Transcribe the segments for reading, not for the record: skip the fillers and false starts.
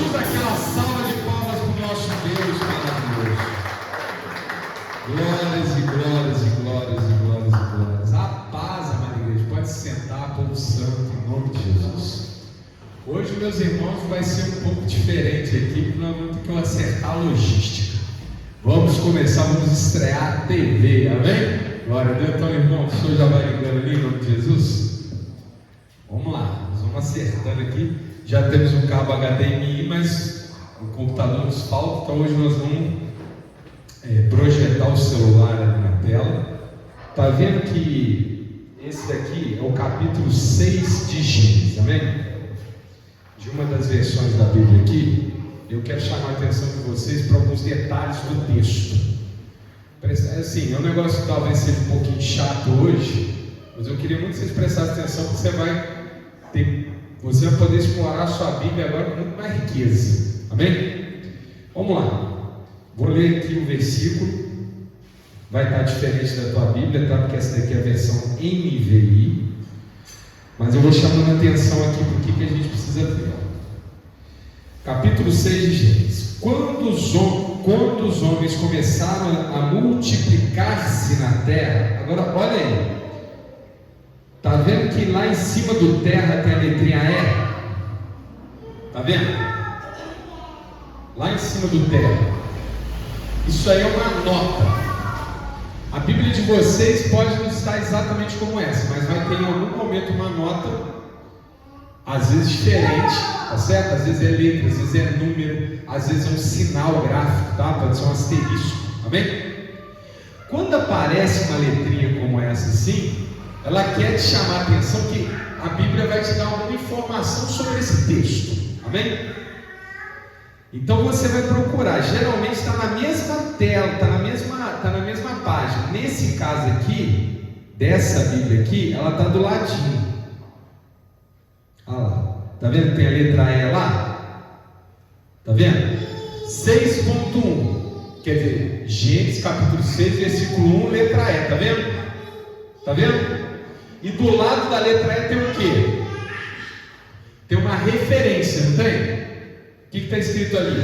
Jesus, aquela salva de palmas para o nosso Deus maravilhoso. Glórias e glórias e glórias e glórias e glórias. A paz, amada igreja, pode se sentar, povo santo, em nome de Jesus. Hoje, meus irmãos, vai ser um pouco diferente aqui, porque nós vamos ter que acertar a logística. Vamos começar, vamos estrear a TV, amém? Glória a Deus. Então, irmão, o senhor já vai ligando ali, em nome de Jesus? Vamos lá, nós vamos acertando aqui. Já temos um cabo HDMI, mas o computador nos falta, então hoje nós vamos projetar o celular ali na tela. Está vendo que esse daqui é o capítulo 6 de Gênesis, amém? De uma das versões da Bíblia aqui, eu quero chamar a atenção de vocês para alguns detalhes do texto. Assim, é um negócio que talvez seja um pouquinho chato hoje, mas eu queria muito que vocês prestassem atenção, porque você vai poder explorar a sua Bíblia agora com muito mais riqueza, amém? Vamos lá, vou ler aqui o versículo, vai estar diferente da tua Bíblia, tá? Porque essa daqui é a versão NVI, mas eu vou chamando a atenção aqui porque que a gente precisa ver. Capítulo 6 de Gênesis. Quando os homens começaram a multiplicar-se na terra, agora olha aí, está vendo que lá em cima do terra tem a letrinha E? Está vendo? Lá em cima do terra. Isso aí é uma nota. A Bíblia de vocês pode não estar exatamente como essa, mas vai ter em algum momento uma nota, às vezes diferente, tá certo? Às vezes é letra, às vezes é número, às vezes é um sinal gráfico, tá? Pode ser um asterisco, amém? Quando aparece uma letrinha como essa assim, ela quer te chamar a atenção que a Bíblia vai te dar alguma informação sobre esse texto, amém? Então você vai procurar, geralmente está na mesma tela, está na mesma página. Nesse caso aqui, dessa Bíblia aqui, ela está do ladinho. Olha lá, está vendo que tem a letra E lá? Está vendo? 6.1, quer dizer, Gênesis capítulo 6, versículo 1, letra E, está vendo? Está vendo? E do lado da letra E tem o quê? Tem uma referência, não tem? O que está escrito ali?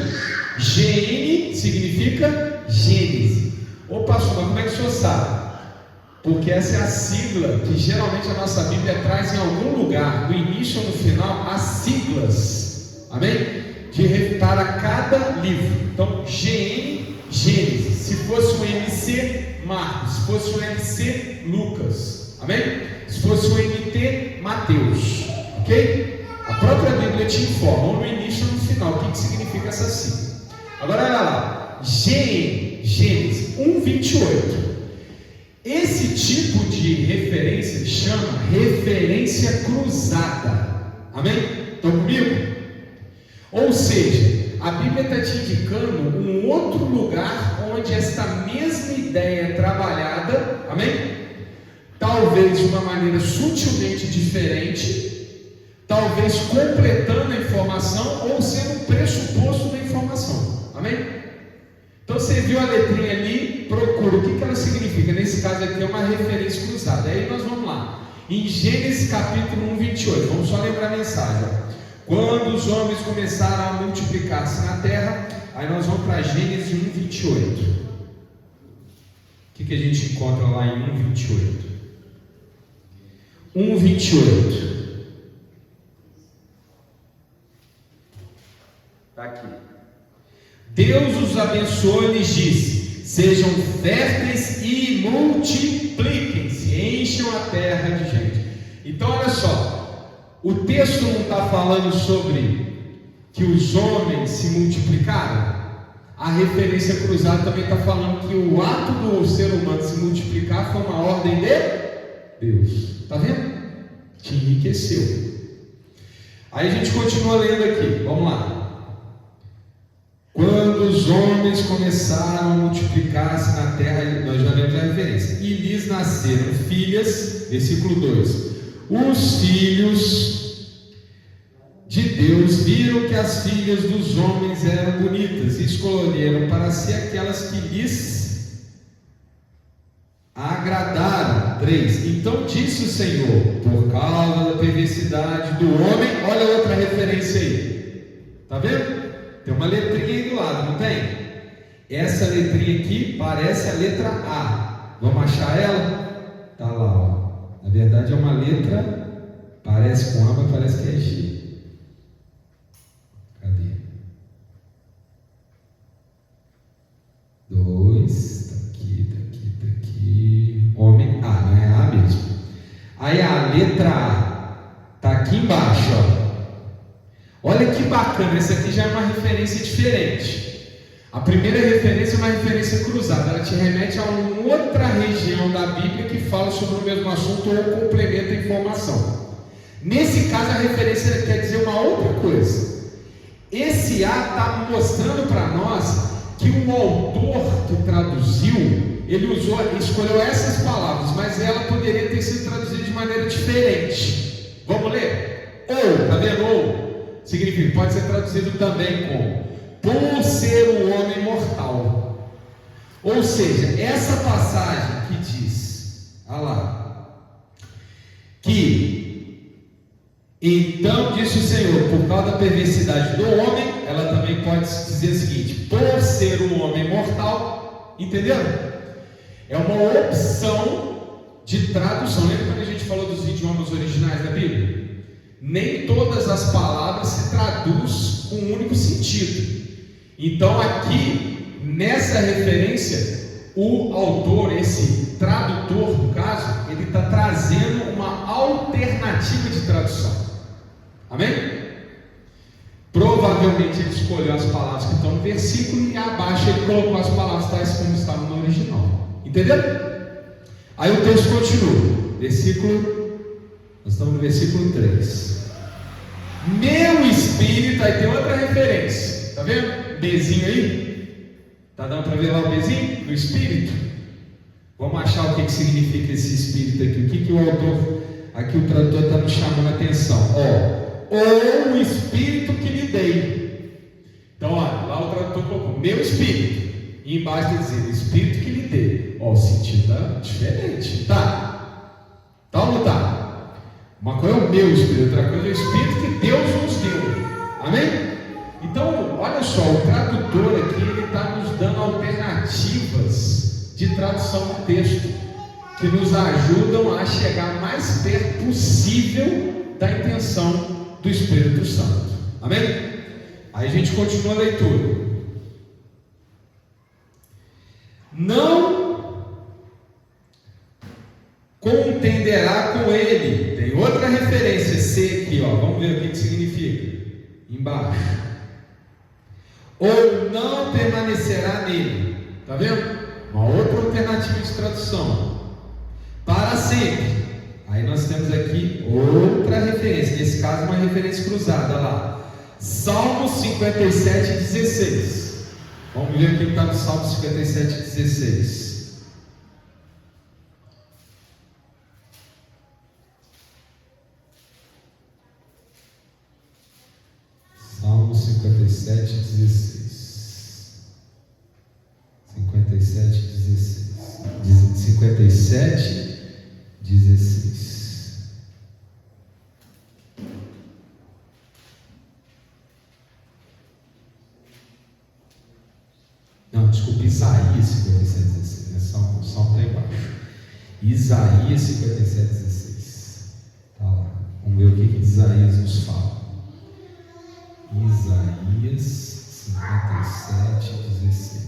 GN significa Gênesis. Ô pastor, mas como é que o senhor sabe? Porque essa é a sigla que geralmente a nossa Bíblia traz em algum lugar, no início ou no final, as siglas, amém? Para cada livro. Então, GN, Gênesis. Se fosse um MC, Marcos. Se fosse um MC, Lucas. Amém? Se fosse um MT, Mateus. Ok? A própria Bíblia te informa, ou no início ou no final, o que significa essa sigla. Agora olha lá, Gênesis 1:28. Esse tipo de referência chama referência cruzada. Amém? Estão comigo? Ou seja, a Bíblia está te indicando um outro lugar onde esta mesma ideia é trabalhada, amém? Talvez de uma maneira sutilmente diferente, talvez completando a informação ou sendo um pressuposto da informação, amém? Então você viu a letrinha ali, procura o que ela significa. Nesse caso aqui é uma referência cruzada. Aí nós vamos lá, em Gênesis capítulo 1:28, vamos só lembrar a mensagem. Quando os homens começaram a multiplicar-se na terra, aí nós vamos para Gênesis 1:28. O que a gente encontra lá em 1:28? 1:28. Está aqui. Deus os abençoou e lhes disse: sejam férteis e multipliquem-se, encham a terra de gente. Então olha só, o texto não está falando sobre que os homens se multiplicaram. A referência cruzada também está falando que o ato do ser humano se multiplicar foi uma ordem de Deus. Está vendo? Te enriqueceu. Aí a gente continua lendo aqui, vamos lá. Quando os homens começaram a multiplicar-se na terra, nós já lemos a referência, e lhes nasceram filhas, versículo 2. Os filhos de Deus viram que as filhas dos homens eram bonitas e escolheram para si aquelas que lhes agradaram. 3. Então disse o Senhor: por causa da perversidade do homem, olha outra referência aí, está vendo? uma letrinha aí do lado, não tem? Essa letrinha aqui parece a letra A. Vamos achar ela? Tá lá, ó. Na verdade é uma letra, parece com A, mas parece que é G. Cadê? 2, tá aqui. Homem, A, não é A mesmo. Aí a letra A tá aqui embaixo, ó. Olha que bacana, essa aqui já é uma referência diferente. A primeira referência é uma referência cruzada, ela te remete a uma outra região da Bíblia que fala sobre o mesmo assunto ou complementa a informação. Nesse caso, a referência quer dizer uma outra coisa. Esse A está mostrando para nós que o autor que traduziu, ele escolheu essas palavras, mas ela poderia ter sido traduzida de maneira diferente. Vamos ler? Ou, tá vendo? Ou significa, pode ser traduzido também como por ser o homem mortal. Ou seja, essa passagem que diz, olha lá, que então disse o Senhor, por causa da perversidade do homem, ela também pode dizer o seguinte, por ser o homem mortal, entenderam? É uma opção de tradução. Lembra quando a gente falou dos idiomas originais da Bíblia? Nem todas as palavras se traduz com um único sentido. Então aqui, nessa referência, o autor, esse tradutor no caso, ele está trazendo uma alternativa de tradução. Amém? Provavelmente ele escolheu as palavras que estão no versículo e abaixo ele colocou as palavras tais como estavam no original. Entendeu? Aí o texto continua. Nós estamos no versículo 3. Meu espírito, aí tem outra referência. Está vendo? Bzinho aí? Está dando para ver lá o Bzinho? O espírito? Vamos achar o que significa esse espírito aqui. O que o autor, aqui o tradutor está nos chamando a atenção. Ou o espírito que lhe dei. Então, olha, lá o tradutor colocou meu espírito. E embaixo está dizendo espírito que lhe dei. O sentido está diferente. Tá ou não tá? Uma coisa é o meu espírito, outra coisa é o espírito que Deus nos deu. Amém? Então, olha só, o tradutor aqui, ele está nos dando alternativas de tradução do texto, que nos ajudam a chegar mais perto possível da intenção do Espírito Santo. Amém? Aí a gente continua a leitura. Não contenderá com ele. Tem outra referência, C aqui, ó. Vamos ver o que significa. Embaixo. Ou não permanecerá nele. Está vendo? Uma outra alternativa de tradução. Para sempre. Aí nós temos aqui outra referência. Nesse caso, uma referência cruzada lá. Salmo 57, 16. Vamos ver o que está no Salmo 57, 16. Salmo 57, 16. 57, 16. 57, 16. Não, desculpa, Isaías 57, 16. Né? Salmo está embaixo. Isaías 57, 16. Tá lá. Vamos ver o que Isaías nos fala. Isaías 57, 16.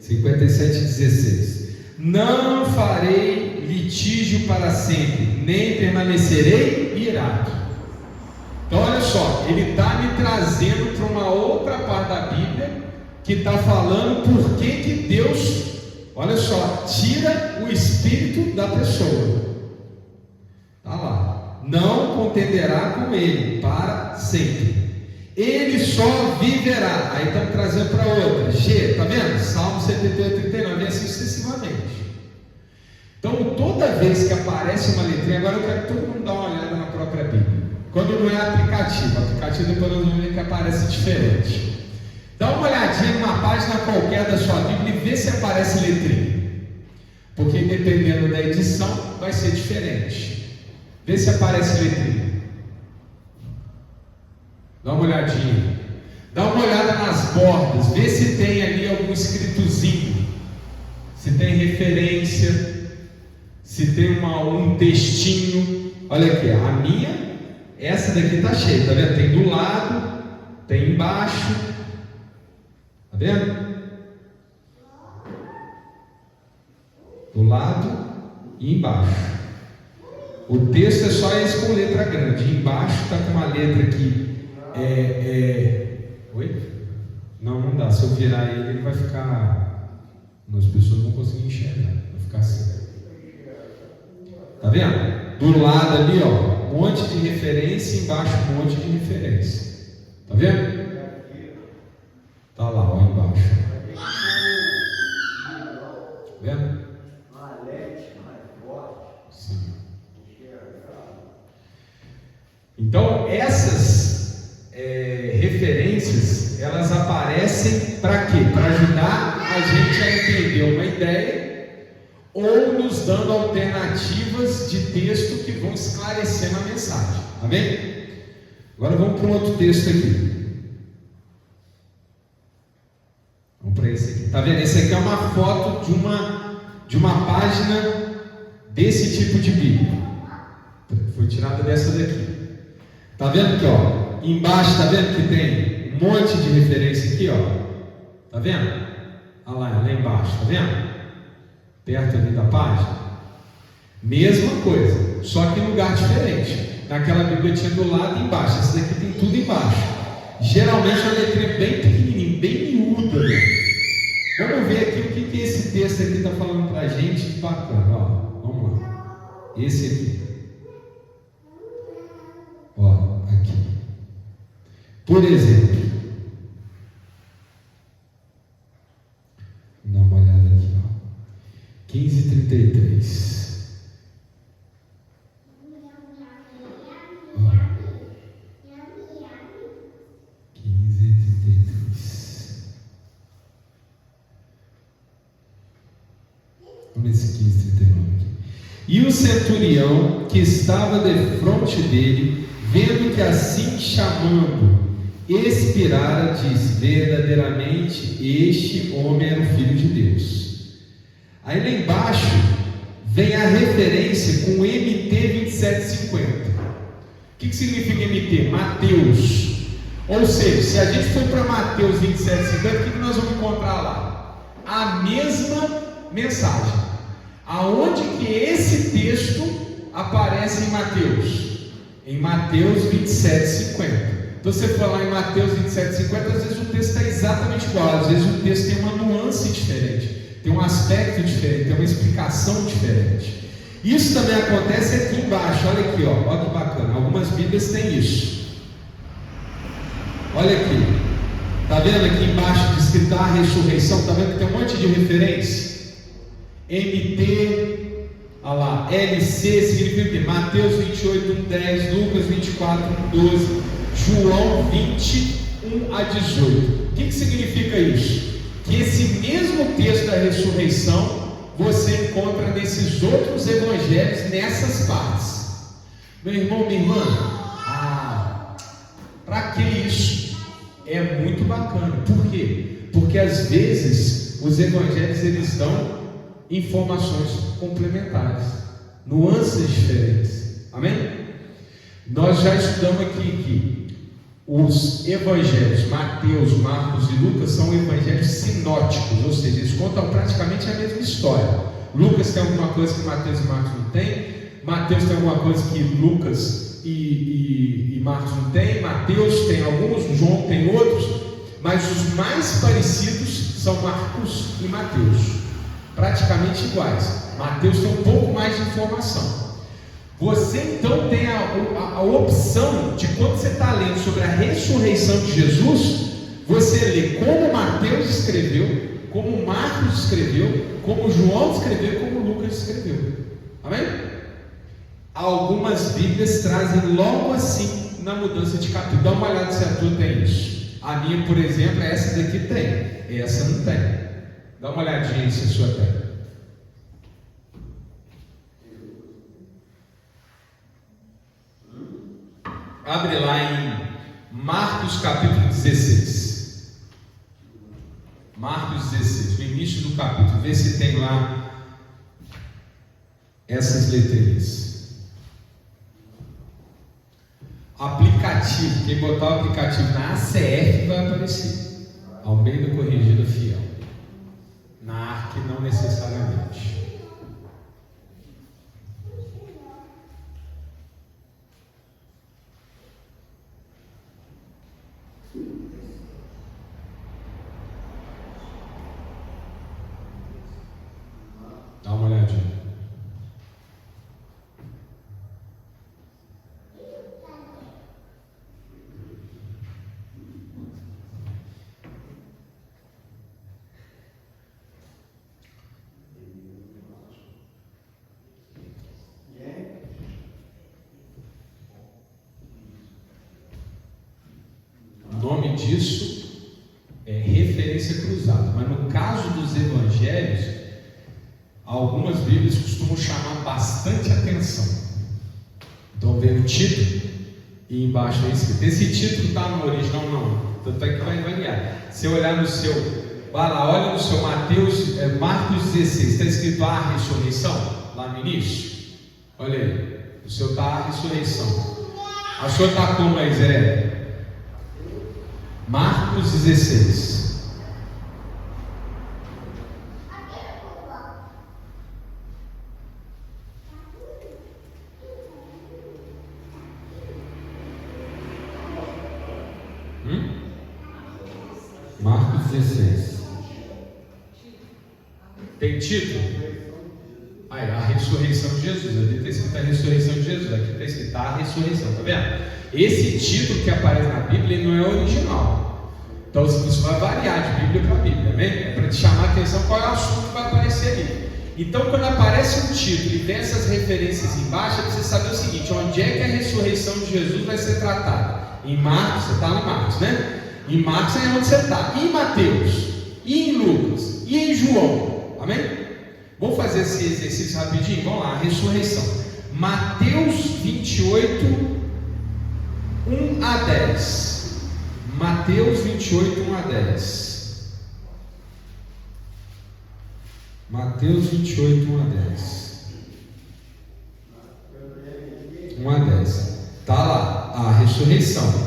57, 16. Não farei litígio para sempre, nem permanecerei irado. Então olha só, ele está me trazendo para uma outra parte da Bíblia que está falando por que Deus, olha só, tira o espírito da pessoa. Está lá. Não contenderá com ele para sempre. Ele só viverá. Aí estamos trazendo para outra. G, está vendo? Salmo 78, 39, e assim sucessivamente. Então, toda vez que aparece uma letrinha, agora eu quero que todo mundo dá uma olhada na própria Bíblia. Quando não é aplicativo depois nós vamos ver que aparece diferente. Dá uma olhadinha numa página qualquer da sua Bíblia e vê se aparece letrinha. porque dependendo da edição vai ser diferente. Vê se aparece letrinha. Dá uma olhadinha. Dá uma olhada nas bordas, vê se tem ali algum escritozinho, se tem referência, se tem um textinho. Olha aqui, a minha, essa daqui está cheia, tá vendo? Tem do lado, tem embaixo, tá vendo? Do lado e embaixo. O texto é só esse com letra grande. Embaixo está com uma letra aqui. Oi? Não dá. Se eu virar ele vai ficar. As pessoas não vão conseguir enxergar. Vai ficar assim. Tá vendo? Do lado ali, ó, um monte de referência. Embaixo, um monte de referência. Tá vendo? Tá lá, ó, embaixo. Tá vendo? Sim. Então, essas referências, elas aparecem para quê? Para ajudar a gente a entender uma ideia ou nos dando alternativas de texto que vão esclarecer a mensagem. Amém? Agora vamos para um outro texto aqui. Vamos para esse aqui. Tá vendo? Esse aqui é uma foto de uma página desse tipo de Bíblia. Foi tirada dessa daqui. Tá vendo aqui, ó? Embaixo, tá vendo que tem um monte de referência aqui, ó? Tá vendo? Olha lá embaixo, tá vendo? Perto ali da página. Mesma coisa, só que em lugar diferente. Naquela Bíblia tinha do lado e embaixo. Essa daqui tem tudo embaixo. Geralmente a letrinha é bem pequenininha, bem miúda, né? Vamos ver aqui o que esse texto aqui está falando para a gente. Bacana, ó. Vamos lá. Esse aqui. Ó, aqui. Por exemplo, dá uma olhada aqui, ó. 15:33. Ó. 15:33. Vamos nesse 15:39 aqui. E o centurião que estava defronte dele, vendo que assim chamando expirara, disse: verdadeiramente este homem era o Filho de Deus. Aí lá embaixo vem a referência com MT 2750. O que significa MT? Mateus. Ou seja, se a gente for para Mateus 2750, o que nós vamos encontrar lá? A mesma mensagem. Aonde que esse texto aparece em Mateus? Em Mateus 27:50. Então você for lá em Mateus 27:50, às vezes o texto está exatamente igual, às vezes o texto tem uma nuance diferente, tem um aspecto diferente, tem uma explicação diferente. Isso também acontece aqui embaixo. Olha aqui, ó, olha que bacana. Algumas Bíblias têm isso. Olha aqui, tá vendo aqui embaixo escrito a ressurreição? Tá vendo que tem um monte de referência? MT, olha lá, LC significa o quê? Mateus 28:10, Lucas 24:12, João 21:18. O que significa isso? Que esse mesmo texto da ressurreição você encontra nesses outros evangelhos, nessas partes. Meu irmão, minha irmã, para que isso? É muito bacana. Por quê? Porque às vezes os evangelhos eles dão informações complementares, nuances diferentes. Amém? Nós já estudamos aqui que os evangelhos Mateus, Marcos e Lucas são evangelhos sinóticos, ou seja, eles contam praticamente a mesma história. Lucas tem alguma coisa que Mateus e Marcos não tem, Mateus tem alguma coisa que Lucas e Marcos não tem, Mateus tem alguns, João tem outros, mas os mais parecidos são Marcos e Mateus, praticamente iguais. Mateus tem um pouco mais de informação. Você então tem a opção de, quando você está lendo sobre a ressurreição de Jesus, você lê como Mateus escreveu, como Marcos escreveu, como João escreveu, como Lucas escreveu. Amém? Algumas Bíblias trazem logo assim na mudança de capítulo. Dá uma olhada se a tua tem isso. A minha, por exemplo, essa daqui tem, essa não tem. Dá uma olhadinha aí se a sua tem. Abre lá em Marcos capítulo 16. Marcos 16, no início do capítulo. Vê se tem lá essas letrinhas. Aplicativo. Quem botar o aplicativo na ACF vai aparecer. Almeida Corrigida Fiel. Na ARC não necessariamente. Dá uma olhadinha. O nome disso é referência cruzada, mas no caso dos evangelhos, algumas Bíblias costumam chamar bastante atenção. Então vem o título e embaixo é escrito. Esse título está no original? Não. Tanto é que vai variar. Se olhar no seu, vai lá, olha no seu Marcos 16, está escrito a ressurreição, lá no início. Olha aí, o seu está a ressurreição. A sua está como aí, Zé? Marcos 16. Marcos 16. Tem título? Aí, a ressurreição de Jesus. Ali está escrito a ressurreição de Jesus. Aqui está escrito a ressurreição. Está vendo? Esse título que aparece na Bíblia ele não é original. Então isso vai variar de Bíblia para Bíblia. Amém? É para te chamar a atenção qual é o assunto que vai aparecer ali. Então, quando aparece um título e tem essas referências embaixo, você saber o seguinte: onde é que a ressurreição de Jesus vai ser tratada? Em Marcos, você está em Marcos, né? Em Marcos é onde você está. E em Mateus, e em Lucas, e em João. Amém? Vamos fazer esse exercício rapidinho? Vamos lá, a ressurreição. Mateus 28, 1 a 10. Mateus 28, 1 a 10. Mateus 28, 1 a 10. 1 a 10. Está lá, a ressurreição.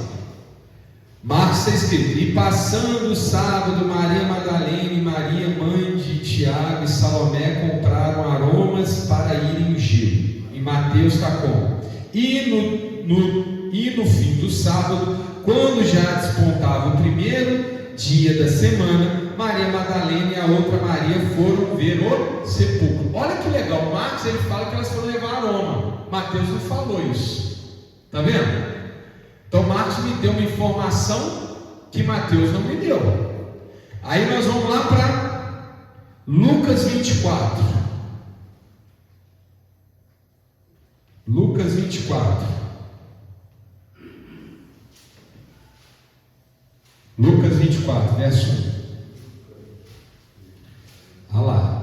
Marcos está escrito: e passando o sábado, Maria Madalena e Maria, mãe de Tiago e Salomé, compraram aromas para irem ungir. E Mateus está como? E no fim do sábado, quando já despontava o primeiro dia da semana, Maria Madalena e a outra Maria foram ver o sepulcro. Olha que legal, Marcos ele fala que elas foram levar aroma. Mateus não falou isso. Está vendo? Então Marcos me deu uma informação que Mateus não me deu. Aí nós vamos lá para Lucas 24. Lucas 24. Lucas 24, verso 1. Olha lá.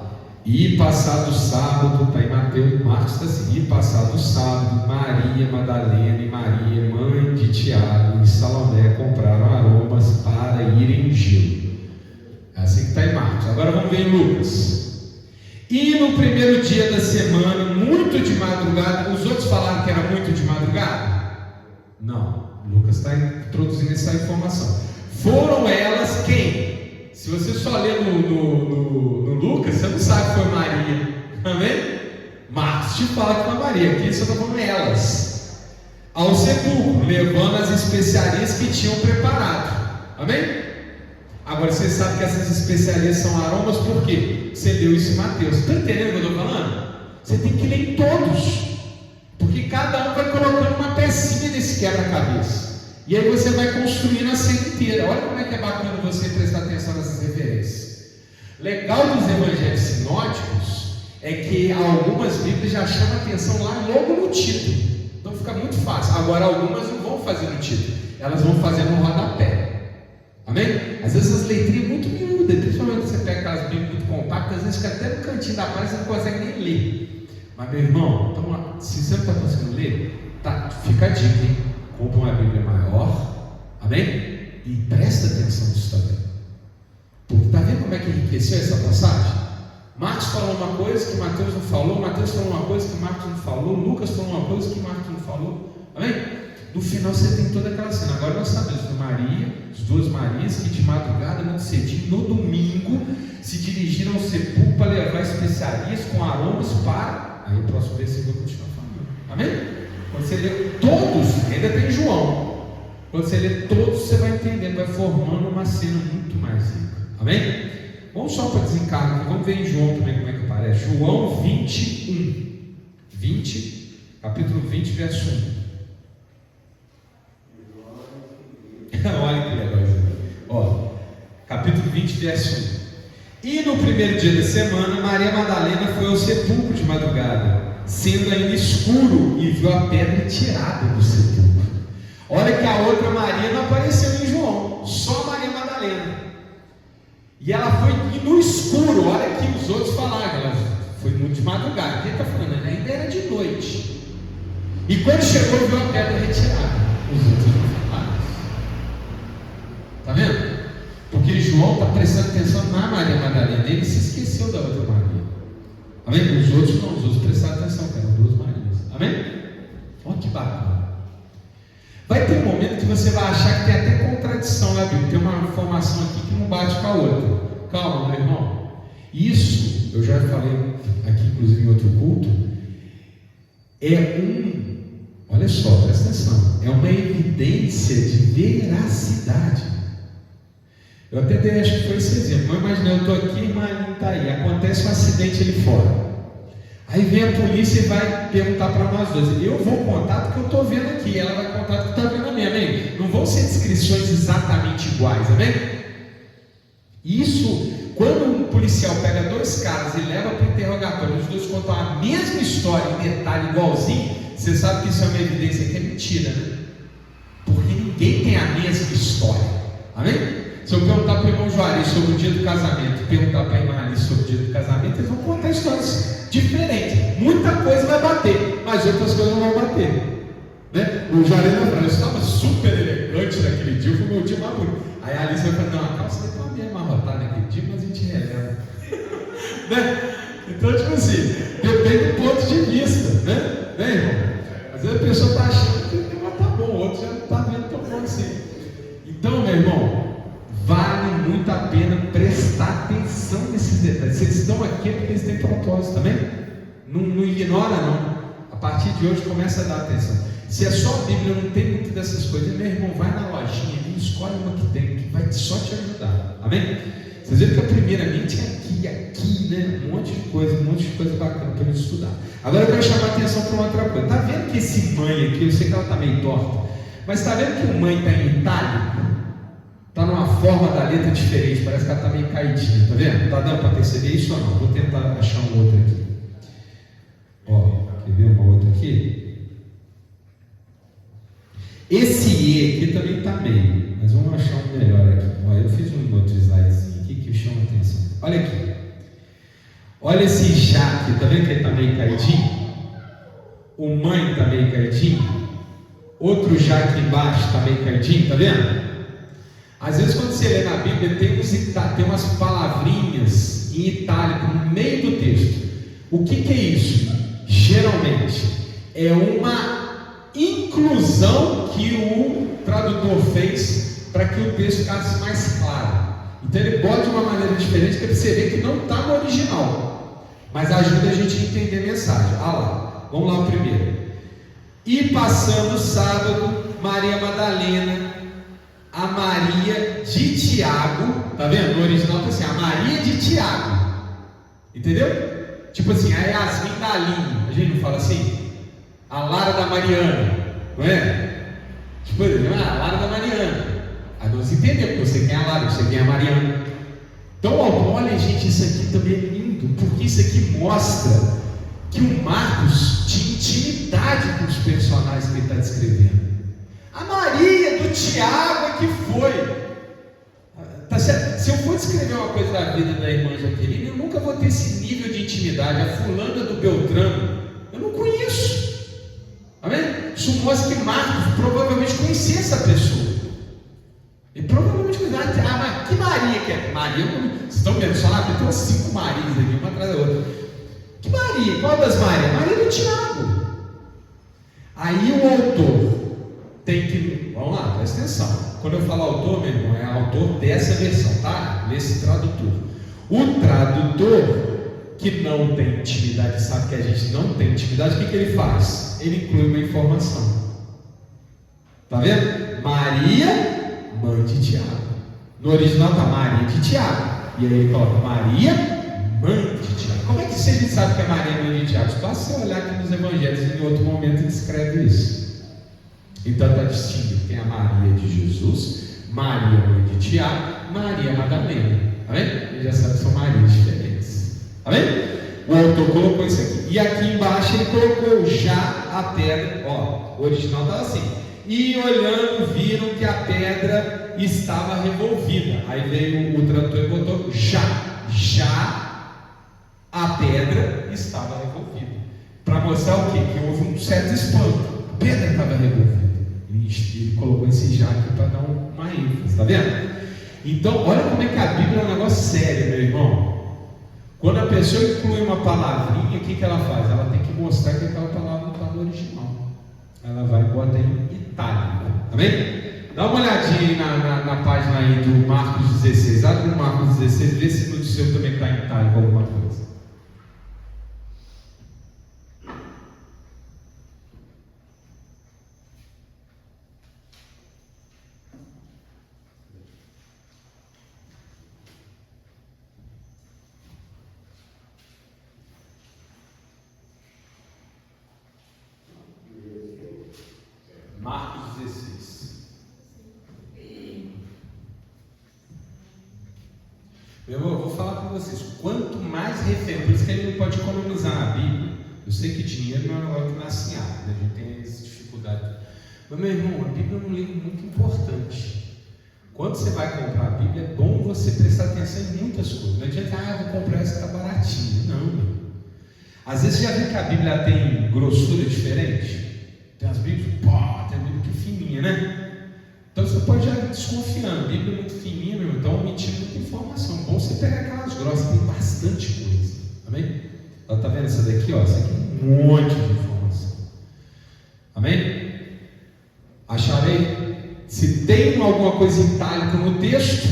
E passado o sábado, está em Mateus, Marcos está assim: e passado o sábado, Maria Madalena e Maria, mãe de Tiago e Salomé, compraram aromas para irem ungí-lo. É assim que está em Marcos. Agora vamos ver em Lucas. E no primeiro dia da semana, muito de madrugada. Os outros falaram que era muito de madrugada? Não, Lucas está introduzindo essa informação. Foram elas quem? Se você só lê no Lucas, você não sabe que foi Maria. Amém? Marcos te fala que foi Maria. Aqui só está falando elas. Ao sepulcro, levando as especiarias que tinham preparado. Amém? Agora você sabe que essas especiarias são aromas, por quê? Você leu isso em Mateus. Está entendendo o que eu estou falando? Você tem que ler em todos, porque cada um vai colocando uma pecinha desse quebra-cabeça. E aí você vai construindo a cena inteira. Olha como é que é bacana você prestar atenção nessas referências. Legal dos evangelhos sinóticos é que algumas Bíblias já chamam atenção lá logo no título. Então fica muito fácil. Agora algumas não vão fazer no título, elas vão fazer no rodapé. Amém? Às vezes as letrinhas muito miúdas, principalmente quando você pega aquelas Bíblias muito compactas, às vezes fica até no cantinho da página, você não consegue nem ler. Mas meu irmão, então, se você não está conseguindo ler, tá, fica a dica, hein? compra uma Bíblia maior, amém? E presta atenção nisso também. Porque está vendo como é que enriqueceu essa passagem? Marcos falou uma coisa que Mateus não falou, Mateus falou uma coisa que Marcos não falou, Lucas falou uma coisa que Marcos não falou, amém? No final você tem toda aquela cena. Agora nós sabemos que Maria, as duas Marias, que de madrugada, muito cedinho, no domingo, se dirigiram ao sepulcro para levar especiarias com aromas para... Aí o próximo versículo vai continuar falando, amém? Quando você lê todos, ainda tem João, quando você lê todos, você vai entendendo, vai formando uma cena muito mais rica, amém? Vamos só para desencargo aqui, vamos ver em João também como é que aparece. João 21, capítulo 20, verso 1. Olha que legal isso. Ó, capítulo 20, verso 1. E no primeiro dia da semana, Maria Madalena foi ao sepulcro de madrugada, sendo ainda escuro, e viu a pedra tirada do sepulcro. Olha que a outra Maria não apareceu em João, só Maria Madalena. E ela foi no escuro. Olha que os outros falaram, ela foi muito de madrugada. Quem está falando? Ela ainda era de noite. E quando chegou, viu a pedra retirada. Os outros não falaram. Está vendo? Porque João está prestando atenção na Maria Madalena. Ele se esqueceu da outra Maria. Amém? Os outros não, os outros prestaram atenção, que eram duas Marias. Amém? Olha que bacana. Vai ter um momento que você vai achar que tem até contradição na Bíblia. Tem uma informação aqui que não bate com a outra. Calma, meu irmão. Isso, eu já falei aqui, inclusive em outro culto, olha só, presta atenção, é uma evidência de veracidade. Eu até dei, acho que foi esse exemplo. Mas imagina, eu estou aqui, irmã Aline está aí, acontece um acidente ali fora. Aí vem a polícia e vai perguntar para nós dois. Eu vou contar porque eu estou vendo aqui, ela vai contar porque está vendo a minha, amém? Não vão ser descrições exatamente iguais, amém? Isso, quando um policial pega dois caras e leva para o interrogatório, os dois contam a mesma história em detalhe igualzinho, você sabe que isso é uma evidência que é mentira, né? Porque ninguém tem a mesma história, amém? Se eu perguntar para o irmão Juarez sobre o dia do casamento, perguntar para a irmã Alice sobre o dia do casamento, eles vão contar histórias diferentes. Muita coisa vai bater, mas outras coisas não vão bater, né? O Juarez vai falar, eu estava super elegante naquele dia, foi o meu dia mais bonito. Aí a Alice vai falar, não, a calça estava meio amarrotada naquele dia, mas a gente releva. Né? Então, tipo assim, depende do ponto de vista, né, irmão? Às vezes a pessoa está achando que o tema está bom, o outro já não está vendo tão bom assim. Então, meu irmão, vale muito a pena prestar atenção nesses detalhes. Se eles estão aqui é porque eles têm propósito também. Não ignora, não. A partir de hoje começa a dar atenção. Se é só a Bíblia, não tem muito dessas coisas, meu irmão, vai na lojinha e escolhe uma que tem, que vai só te ajudar. Amém? Vocês viram que a primeiramente é aqui, né? Um monte de coisa bacana para a gente estudar. Agora eu quero chamar a atenção para uma outra coisa. Está vendo que esse mãe aqui, eu sei que ela está meio torta, mas está vendo que o mãe está em itálico? Está numa forma da letra diferente, parece que ela está meio caidinha, está vendo? Está dando para perceber isso ou não? Vou tentar achar um outro aqui. Ó, quer ver uma outra aqui? Esse E aqui também está meio, mas vamos achar um melhor aqui. Ó, eu fiz um outro slidezinho aqui que chama a atenção. Olha aqui. Olha esse já aqui, está vendo que ele está meio caidinho? O mãe está meio caidinho. Outro já aqui embaixo está meio caidinho, está vendo? Às vezes quando você lê na Bíblia tem umas palavrinhas em itálico no meio do texto. O que é isso? Geralmente é uma inclusão que o tradutor fez para que o texto ficasse mais claro. Então ele bota de uma maneira diferente para você ver que não está no original, mas ajuda a gente a entender a mensagem. Lá, vamos lá o primeiro. E passando o sábado, Maria Madalena, a Maria de Tiago, tá vendo? No original está assim, a Maria de Tiago, entendeu? Tipo assim, a Yasmin da Aline, a gente não fala assim? A Lara da Mariana, não é? Tipo, a Lara da Mariana. Aí nós entendemos, você quem é a Lara, você quem é a Mariana. Então, olha gente, isso aqui também é lindo, porque isso aqui mostra que o Marcos tinha intimidade com os personagens que ele está descrevendo. A Maria do Tiago é que foi. Tá certo? Se eu for descrever uma coisa da vida da irmã Jaqueline, eu nunca vou ter esse nível de intimidade. A fulana do Beltrano, eu não conheço. Amém? Isso mostra que Marcos provavelmente conhecia essa pessoa. E provavelmente conhecia. Mas que Maria que é? Maria, vocês estão vendo só? Tem umas 5 Marias aqui, uma atrás da outra. Que Maria? Qual das Marias? Maria do Tiago. Aí o autor tem que. Vamos lá, presta atenção. Quando eu falo autor, meu irmão, é autor dessa versão, tá? Desse tradutor. O tradutor que não tem intimidade, sabe que a gente não tem intimidade, o que ele faz? Ele inclui uma informação. Tá vendo? Maria, mãe de Tiago. No original está Maria de Tiago. E aí ele coloca Maria, mãe de Tiago. Como é que você sabe que é Maria, mãe de Tiago? Basta você olhar aqui nos evangelhos e em outro momento ele escreve isso. Então está distinguindo quem é a Maria de Jesus, Maria, mãe de Tiago, Maria Madalena. Tá vendo? Ele já sabe que são Marias diferentes. Tá vendo? O autor colocou isso aqui. E aqui embaixo ele colocou já a pedra. Ó, o original estava assim. E olhando, viram que a pedra estava revolvida. Aí veio o tradutor e botou já a pedra estava revolvida. Para mostrar o quê? Que houve um certo espanto. A pedra estava revolvida. Ele colocou esse já aqui para dar uma ênfase. Tá vendo? Então, olha como é que a Bíblia é um negócio sério, meu irmão. Quando a pessoa inclui uma palavrinha, o que ela faz? Ela tem que mostrar que aquela palavra não está no original. Ela vai e bota em itálico. Tá vendo? Dá uma olhadinha aí na página aí do Marcos 16. Abre o Marcos 16, vê se no seu também está em itálico alguma coisa. Marcos 16. Meu irmão, eu vou falar com vocês. Quanto mais referência, por isso que a gente não pode economizar na Bíblia. Eu sei que dinheiro não é um negócio que nasce em água, né? A gente tem essa dificuldade. Mas, meu irmão, a Bíblia é um livro muito importante. Quando você vai comprar a Bíblia, é bom você prestar atenção em muitas coisas. Não adianta, eu vou comprar essa que está baratinha. Não, meu. Às vezes você já viu que a Bíblia tem grossura diferente? Tem as Bíblias, tem a Bíblia que é fininha, né? Então você pode já desconfiando, a Bíblia é muito fininha, meu, então omitindo muita informação. Bom você pegar aquelas grossas, tem bastante coisa. Amém? Ela tá vendo essa daqui, ó? Essa aqui é um monte de informação. Amém? Acharei? Se tem alguma coisa em itálico no texto,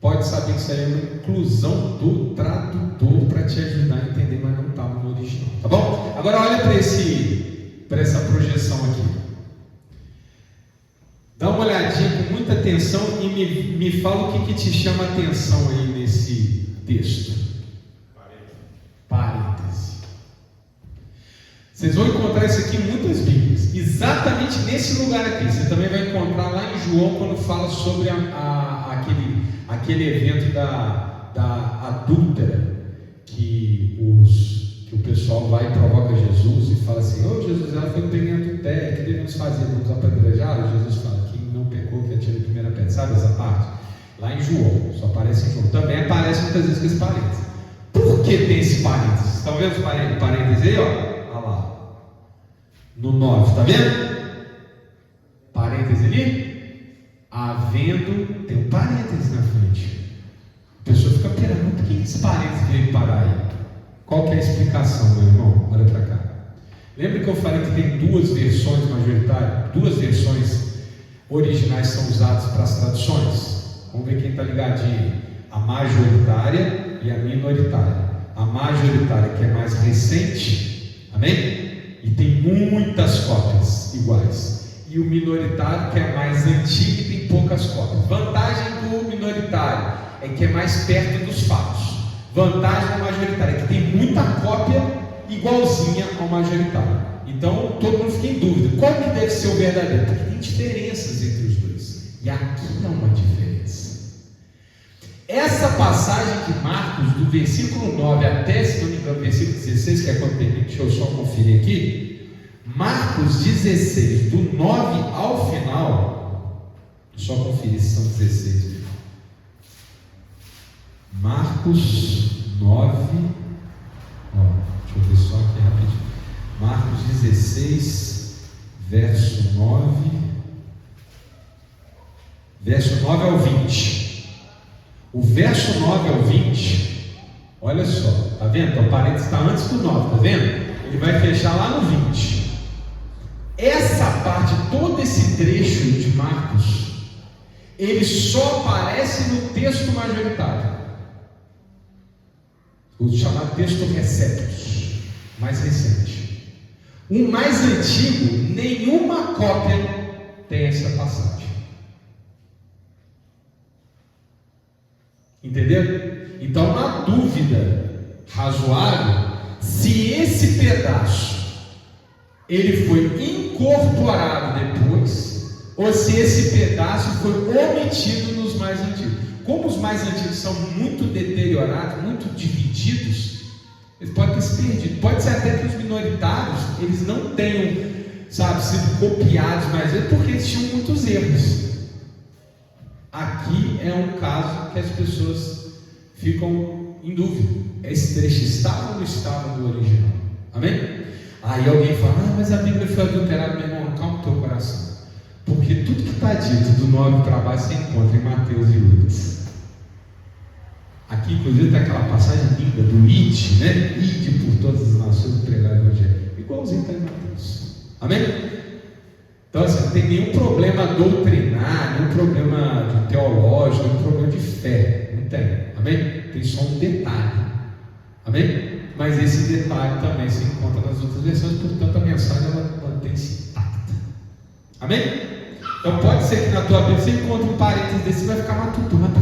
pode saber que isso aí é uma inclusão do tradutor para te ajudar a entender, mas não estava no original. Tá bom? Agora olha para essa projeção aqui. Dá uma olhadinha com muita atenção e me fala o que te chama a atenção aí nesse texto. Parêntese. Vocês vão encontrar isso aqui em muitas Bíblias. Exatamente nesse lugar aqui. Você também vai encontrar lá em João, quando fala sobre aquele evento da adúltera, que o pessoal vai e provoca Jesus e fala assim: ô Jesus, ela foi no pegar adultério, o que devemos fazer? Vamos apedrejar? Jesus fala: quem não pecou, que atire a primeira pedra. Sabe essa parte? Lá em João, só aparece em João. Também aparece muitas vezes com esse parênteses. Por que tem esse parênteses? Estão vendo os parênteses aí? Olha lá. No 9, está vendo? Parênteses ali? Havendo, tem um parênteses na frente. A pessoa fica perguntando: por que esse parênteses veio parar aí? Qual que é a explicação, meu irmão? Olha para cá. Lembra que eu falei que tem duas versões majoritárias? Duas versões originais são usadas para as traduções? Vamos ver quem está ligadinho. A majoritária e a minoritária. A majoritária, que é mais recente, amém? E tem muitas cópias iguais. E o minoritário, que é mais antigo e tem poucas cópias. Vantagem do minoritário é que é mais perto dos fatos. Vantagem da majoritária é que tem muita cópia igualzinha ao majoritário. Então todo mundo fica em dúvida: qual que deve ser o verdadeiro? Porque tem diferenças entre os dois. E aqui há uma diferença. Essa passagem de Marcos, do versículo 9 até, se não me engano, versículo 16, que é quando termina, deixa eu só conferir aqui. Marcos 16, do 9 ao final, só conferir se são 16. Marcos 9, deixa eu ver só aqui rapidinho. Marcos 16, verso 9 ao 20. O verso 9 ao 20, olha só, tá vendo? O parênteses está antes do 9, tá vendo? Ele vai fechar lá no 20. Essa parte, todo esse trecho de Marcos, ele só aparece no texto majoritário, o chamado texto Receptus, mais recente. O mais antigo, nenhuma cópia tem essa passagem. Entendeu? Então, na dúvida razoável, se esse pedaço ele foi incorporado depois, ou se esse pedaço foi omitido nos mais antigos. Como os mais antigos são muito deteriorados, muito divididos, eles podem ter se perdido. Pode ser até que os minoritários eles não tenham, sido copiados mais vezes, porque eles tinham muitos erros. Aqui é um caso que as pessoas ficam em dúvida: esse trecho estava ou não estava no original? Amém? Aí alguém fala: mas a Bíblia foi adulterada. Meu irmão, calma o teu coração, porque tudo que está dito do 9 para baixo você encontra em Mateus e Lucas. Aqui inclusive tem aquela passagem linda do ide, né? Ide por todas as nações e pregar o evangelho, igualzinho está em Mateus. Amém? Então, assim, não tem nenhum problema doutrinário, nenhum problema teológico, nenhum problema de fé. Não tem. Amém? Tem só um detalhe. Amém? Mas esse detalhe também se encontra nas outras versões, portanto a mensagem ela mantém-se intacta. Amém? Então pode ser que na tua Bíblia você encontre um parênteses desse e vai ficar matutando. Mas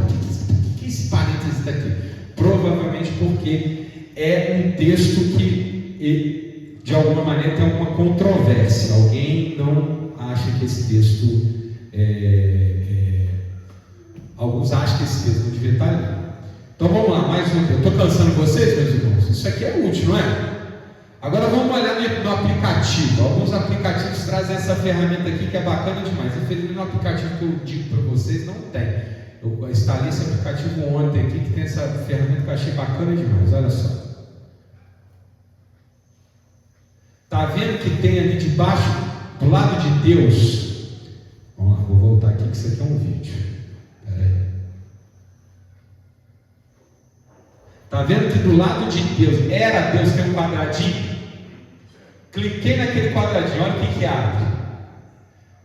por que esse parênteses daqui? Provavelmente porque é um texto que de alguma maneira tem alguma controvérsia. Alguém não acha que esse texto alguns acham que esse texto não devia estar ali. Então vamos lá, mais um. Eu estou cansando vocês, meus irmãos? Isso aqui é útil, não é? Agora vamos olhar no aplicativo. Alguns aplicativos trazem essa ferramenta aqui que é bacana demais. Infelizmente no aplicativo que eu digo para vocês não tem. Eu instalei esse aplicativo ontem aqui, que tem essa ferramenta que eu achei bacana demais. Olha só. Está vendo que tem ali debaixo, do lado de Deus? Vamos lá, vou voltar aqui que isso aqui é um vídeo. Espera aí. Está vendo que do lado de Deus, era Deus, tem um quadradinho? Cliquei naquele quadradinho, olha o que abre.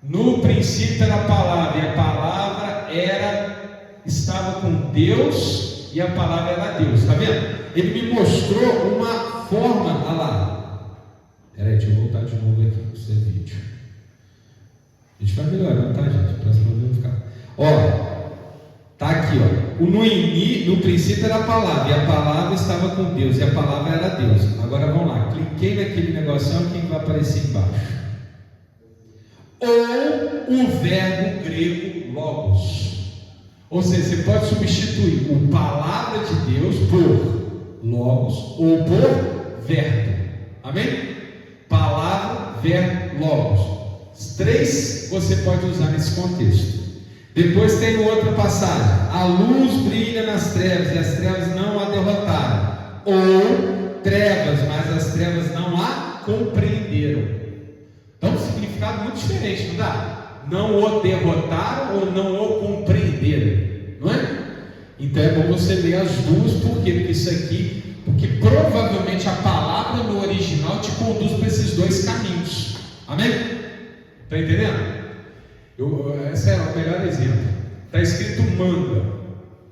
No princípio era a palavra, e a palavra estava com Deus, e a palavra era Deus. Está vendo? Ele me mostrou uma forma, olha lá. Espera aí, deixa eu voltar de novo aqui para o seu vídeo. A gente vai melhorando, tá, gente? Próximo vez ficar. Ó. Está aqui, ó. No princípio era a palavra, e a palavra estava com Deus, e a palavra era Deus. Agora vamos lá, cliquei naquele negocinho, o que vai aparecer embaixo? Ou o verbo grego logos. Ou seja, você pode substituir o palavra de Deus por logos ou por verbo. Amém? Palavra, verbo, logos. Os três você pode usar nesse contexto. Depois tem outra passagem: a luz brilha nas trevas, e as trevas não a derrotaram. Ou trevas, mas as trevas não a compreenderam. Então, um significado muito diferente, não dá? Não o derrotaram ou não o compreenderam, não é? Então é bom você ler as duas, porque isso aqui, porque provavelmente a palavra no original te conduz para esses dois caminhos. Amém? Está entendendo? Esse é o melhor exemplo. Está escrito manga.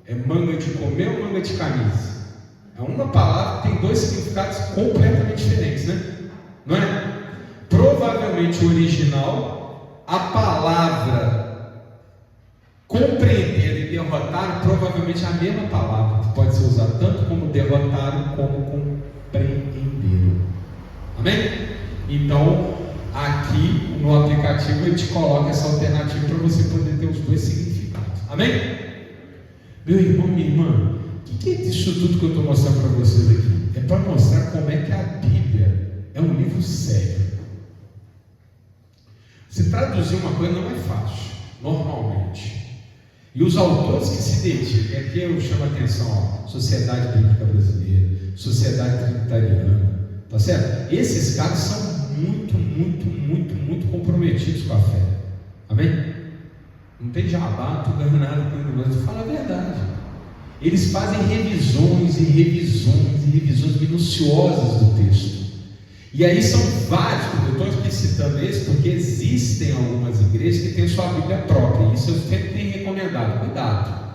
É manga de comer ou manga de camisa? É uma palavra que tem dois significados completamente diferentes, né? Não é? Provavelmente o original, a palavra compreender e derrotar, provavelmente é a mesma palavra, que pode ser usada tanto como derrotaram como compreenderam. Amém? Então, aqui no aplicativo ele te coloca essa alternativa para você poder ter os dois significados. Amém? Meu irmão, minha irmã, o que é isso tudo que eu estou mostrando para vocês aqui? É para mostrar como é que a Bíblia é um livro sério. Se traduzir uma coisa não é fácil, normalmente. E os autores que se dedicam, aqui eu chamo a atenção, ó, Sociedade Bíblica Brasileira, Sociedade Trinitariana, tá certo? Esses caras são muito comprometidos com a fé. Amém? Não tem jabá, tu ganha nada com ele, mas tu fala a verdade. Eles fazem revisões minuciosas do texto. E aí são vários, eu estou aqui citando esse porque existem algumas igrejas que têm sua Bíblia própria, e isso eu sempre tenho recomendado.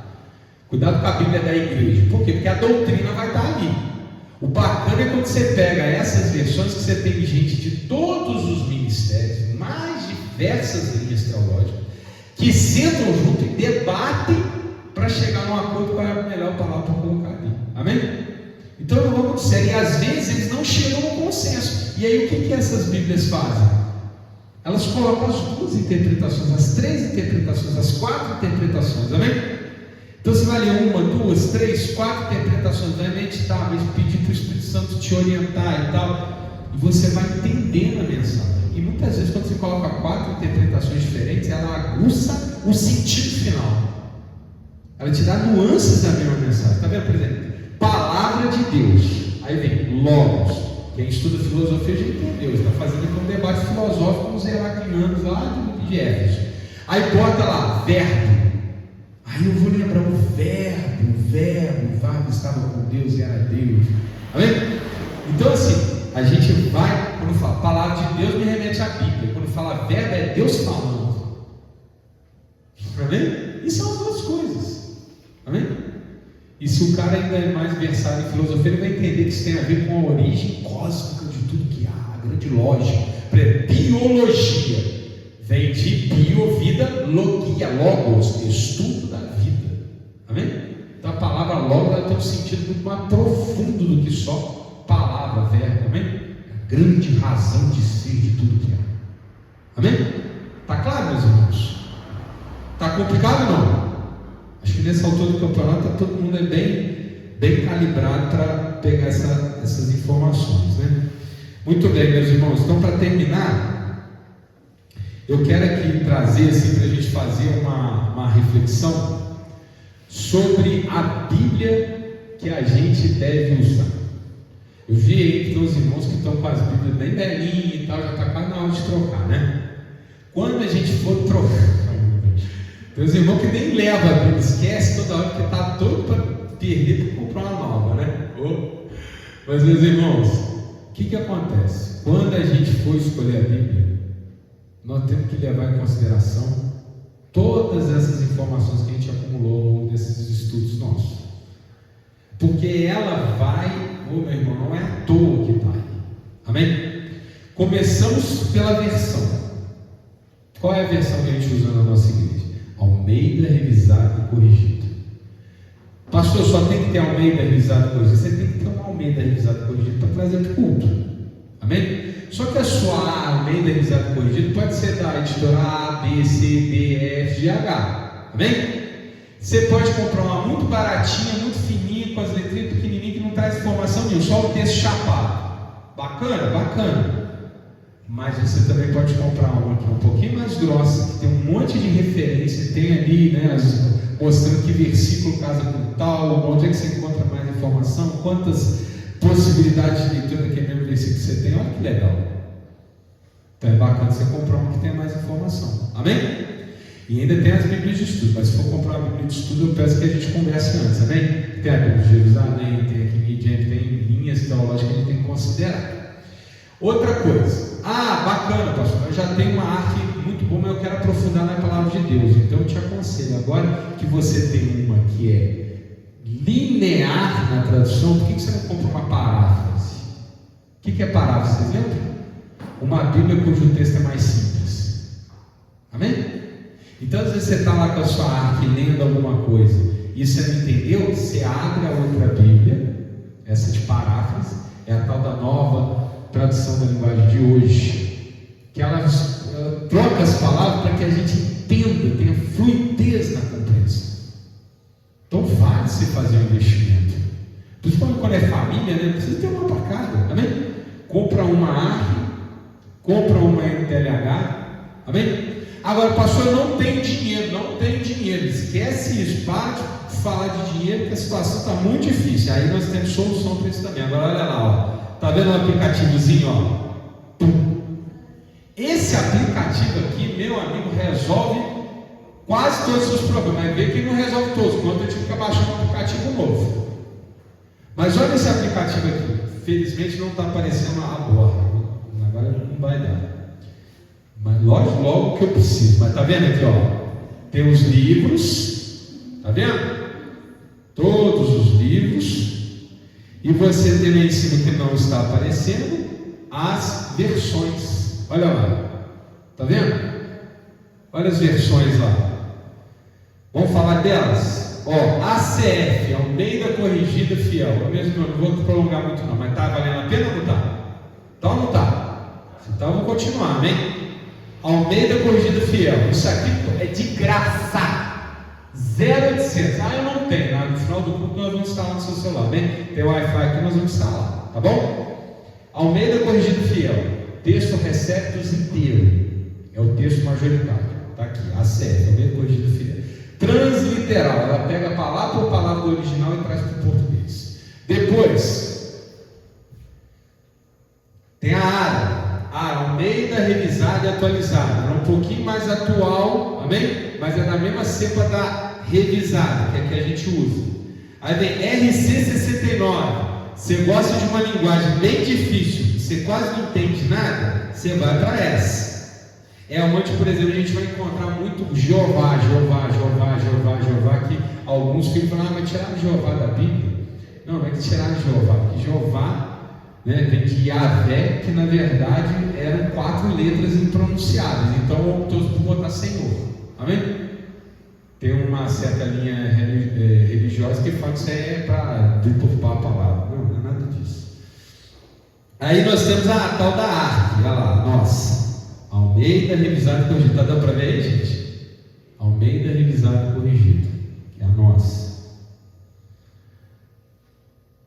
Cuidado com a Bíblia da igreja. Por quê? Porque a doutrina vai estar ali. O bacana é quando você pega essas versões que você tem gente de todos os ministérios, mais diversas linhas teológicas, que sentam junto e debatem para chegar num acordo qual é a melhor palavra para colocar ali. Amém? Então eu vou dizer, e às vezes eles não chegam no consenso. E aí o que essas Bíblias fazem? Elas colocam as duas interpretações, as três interpretações, as quatro interpretações. Amém? Então você vai ler uma, duas, três, quatro interpretações, vai meditar, vai pedir para o Espírito Santo te orientar e tal, e você vai entendendo a mensagem. E muitas vezes quando você coloca quatro interpretações diferentes, ela aguça o sentido final. Ela te dá nuances da mesma mensagem. Está vendo? Por exemplo, palavra de Deus. Aí vem Logos. Quem estuda filosofia já entendeu. Está fazendo aqui um debate filosófico com os heraclianos lá de Éfeso. Aí bota lá, verbo. Aí eu vou lembrar o verbo estava com Deus e era Deus. Amém? Então assim, a gente vai, quando fala palavra de Deus, me remete à Bíblia. Quando fala verbo, é Deus falando. Amém? E são as duas coisas. Amém? E se o cara ainda é mais versado em filosofia, ele vai entender que isso tem a ver com a origem cósmica de tudo que há, a grande lógica. Biologia vem de bio, vida, logia, logos, estudo da vida. Amém? Então a palavra logos tem um sentido muito mais profundo do que só palavra, verbo. Amém? A grande razão de ser de tudo que há. Amém? Está claro, meus irmãos? Está complicado ou não? Acho que nessa altura do campeonato todo mundo é bem calibrado para pegar essas informações, né? Muito bem, meus irmãos. Então, para terminar, eu quero aqui trazer assim, para a gente fazer uma reflexão sobre a Bíblia que a gente deve usar. Eu vi aí que tem os irmãos que estão com as Bíblias bem velhinhas e tal, já está quase na hora de trocar, né? Quando a gente for trocar, tem os irmãos que nem levam a Bíblia, esquece toda hora que está doido para perder para comprar uma nova, né? Mas, meus irmãos, o que acontece? Quando a gente for escolher a Bíblia, nós temos que levar em consideração todas essas informações que a gente acumulou ao longo desses estudos nossos. Porque ela vai, meu irmão, não é à toa que está aí. Amém? Começamos pela versão. Qual é a versão que a gente usa na nossa igreja? Almeida revisado e corrigido. Pastor, só tem que ter Almeida revisado e corrigido. Você tem que ter uma Almeida revisado e corrigido para trazer para o culto. Amém? Só que a sua Almeida revisado e corrigido pode ser da editora A, B, C, D, E, F, G, H. Amém? Você pode comprar uma muito baratinha, muito fininha, com as letrinhas pequenininhas que não traz informação nenhuma, só o texto chapado. Bacana? Bacana. Mas você também pode comprar uma que é um pouquinho mais grossa, que tem um monte de referência, tem ali, né, mostrando que versículo casa com tal, onde é que você encontra mais informação, quantas possibilidades de leitura daquele mesmo versículo que você tem. Olha que legal. Então é bacana você comprar uma que tenha mais informação. Amém? E ainda tem as Bíblias de estudo, mas se for comprar uma Bíblia de estudo, eu peço que a gente converse antes. Amém? Tem a Bíblia de Jerusalém, tem aqui Midian, tem linhas teológicas que a gente tem que considerar. Outra coisa, bacana, pastor, eu já tenho uma arte muito boa, mas eu quero aprofundar na palavra de Deus. Então eu te aconselho, agora que você tem uma que é linear na tradução, por que você não compra uma paráfrase? O que é paráfrase? Vocês lembram? Uma Bíblia cujo texto é mais simples. Amém? Então às vezes você está lá com a sua arte lendo alguma coisa e você não entendeu, você abre a outra Bíblia, essa de paráfrase, é a tal da nova tradução da linguagem de hoje, que ela troca as palavras para que a gente entenda, tenha fluidez na compreensão. Então vale se fazer um investimento, principalmente quando é família, né? Precisa ter uma para cada, amém? Compra uma ARC, compra uma NTLH, amém? Agora, pastor, eu não tenho dinheiro, esquece isso, para de falar de dinheiro, que a situação está muito difícil. Aí nós temos solução para isso também. Agora olha lá, ó. Está vendo o aplicativozinho, ó? Esse aplicativo aqui, meu amigo, resolve quase todos os seus problemas. Vai ver que não resolve todos, quando eu tive que baixar um aplicativo novo. Mas olha esse aplicativo aqui. Felizmente não está aparecendo a borda. Agora não vai dar. Mas logo que eu preciso. Mas tá vendo aqui, ó? Tem os livros. Tá vendo? Todos os livros. E você tem lá em cima, que não está aparecendo, as versões. Olha lá. Tá vendo? Olha as versões lá. Vamos falar delas? Ó, ACF, Almeida Corrigida Fiel. Eu mesmo não vou prolongar muito não, mas está valendo a pena ou não está? Então ou não está? Então eu vou continuar, amém? Almeida Corrigida Fiel. Isso aqui é de graça. 0800. Ah, eu não tenho. No final do culto nós vamos instalar no seu celular, amém? Tem Wi-Fi aqui, nós vamos instalar, tá bom? Almeida Corrigida Fiel. Texto Receptos inteiro. É o texto majoritário. Está aqui, ACF, Almeida Corrigida Fiel. Transliteral, ela pega palavra por palavra do original e traz para o português. Depois tem a ARA, Almeida revisada e atualizada. É um pouquinho mais atual, amém? Mas é da mesma cepa da revisada, que é a que a gente usa. Aí vem RC69. Você gosta de uma linguagem bem difícil, você quase não entende nada, você vai para essa. É onde, por exemplo, a gente vai encontrar muito Jeová, que alguns filhos falam, mas tiraram Jeová da Bíblia. Não, não é que tiraram Jeová, porque Jeová, né, vem de Yahvé, que na verdade eram 4 letras impronunciáveis, então optou por botar Senhor, amém? Tem uma certa linha religiosa que fala que isso é para deturpar a palavra. Não é nada disso. Aí nós temos a tal da arte, olha lá, nossa. Almeida revisado e corrigido. Está dando para ver aí, gente? Almeida revisado e corrigido, que é a nossa.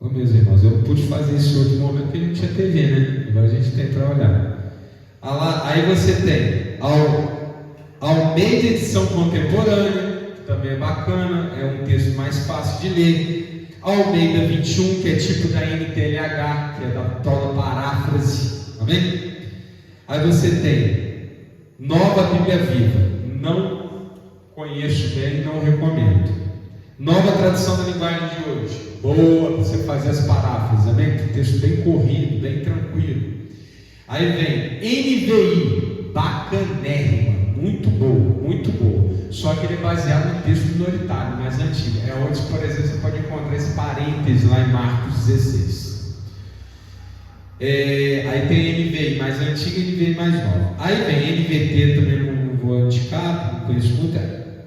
Ô meus irmãos, eu não pude fazer isso em outro momento porque não tinha TV, né? Agora a gente tem para olhar. Aí você tem Almeida edição contemporânea, que também é bacana, é um texto mais fácil de ler. Almeida 21, que é tipo da NTLH, que é da tal da paráfrase, amém? Aí você tem Nova Bíblia Viva, não conheço bem, não recomendo. Nova Tradução da Linguagem de Hoje, boa para você fazer as paráfrases, amém? Que texto bem corrido, bem tranquilo. Aí vem NVI, bacanérrima, muito boa. Só que ele é baseado no texto minoritário, mais antigo. É onde, por exemplo, você pode encontrar esse parênteses lá em Marcos 16. Aí tem NVI mais antiga e NVI mais nova. Aí vem NVT, também não vou indicar, não conheço muito.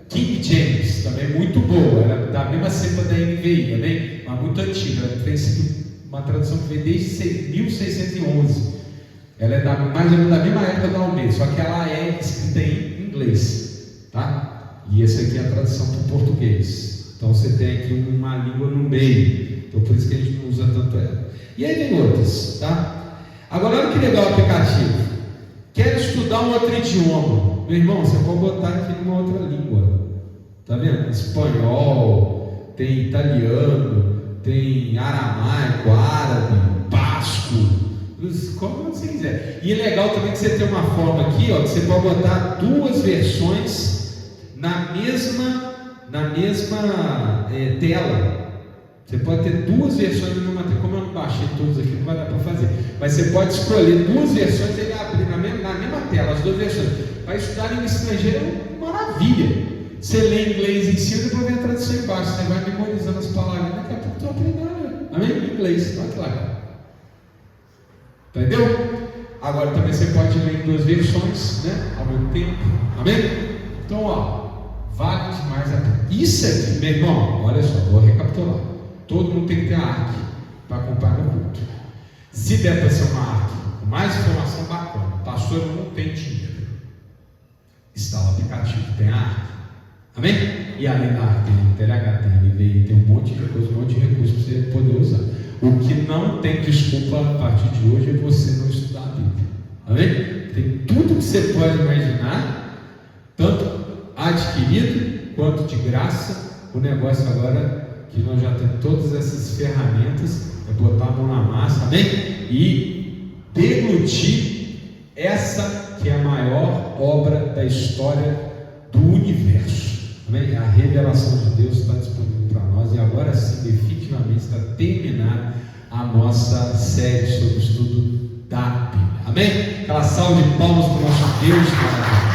King James, também muito boa, ela é da mesma cepa da NVI, também, mas muito antiga. Ela tem sido uma tradução que vem desde 1611. Ela é mais ou menos da mesma época da Almeida, só que ela é escrita em inglês, tá? E essa aqui é a tradução para o português. Então você tem aqui uma língua no meio, então por isso que a gente não usa tanto ela. E aí vem outras, tá? Agora olha que legal o aplicativo. Quero estudar um outro idioma. Meu irmão, você pode botar aqui numa outra língua. Tá vendo? Espanhol, tem italiano, tem aramaico, árabe, basco, como você quiser. E é legal também que você tem uma forma aqui, ó, que você pode botar 2 versões na mesma tela. Você pode ter 2 versões no mesmo tempo. Como eu não baixei todos aqui, não vai dar para fazer. Mas você pode escolher 2 versões e ele abrir na mesma tela, as 2 versões. Para estudar língua estrangeira é uma maravilha. Você lê inglês em cima e depois vem a tradução embaixo. Você vai memorizando as palavras. Daqui a pouco você vai aprendendo, amém? Inglês. Olha que legal. Entendeu? Agora também você pode ler em 2 versões, né? Ao mesmo tempo. Amém? Então, ó, vale demais a pena. Isso aqui, meu irmão, olha só, vou recapitular. Todo mundo tem que ter a ARC para acompanhar o culto. Se der para ser uma ARC, com mais informação bacana, pastor não tem dinheiro, instala o aplicativo, tem a ARC. Amém? E além da ARC, tem TLH, tem NVI, tem um monte de coisa, um monte de recursos para você poder usar. O que não tem desculpa a partir de hoje é você não estudar a Bíblia. Amém? Tem tudo que você pode imaginar, tanto adquirido quanto de graça. O negócio agora que nós já temos todas essas ferramentas, é botar a mão na massa, amém? E deglutir essa que é a maior obra da história do universo. Amém? A revelação de Deus está disponível para nós, e agora sim, definitivamente, está terminada a nossa série sobre o estudo da Bíblia. Amém? Aquela salva de palmas para o nosso Deus.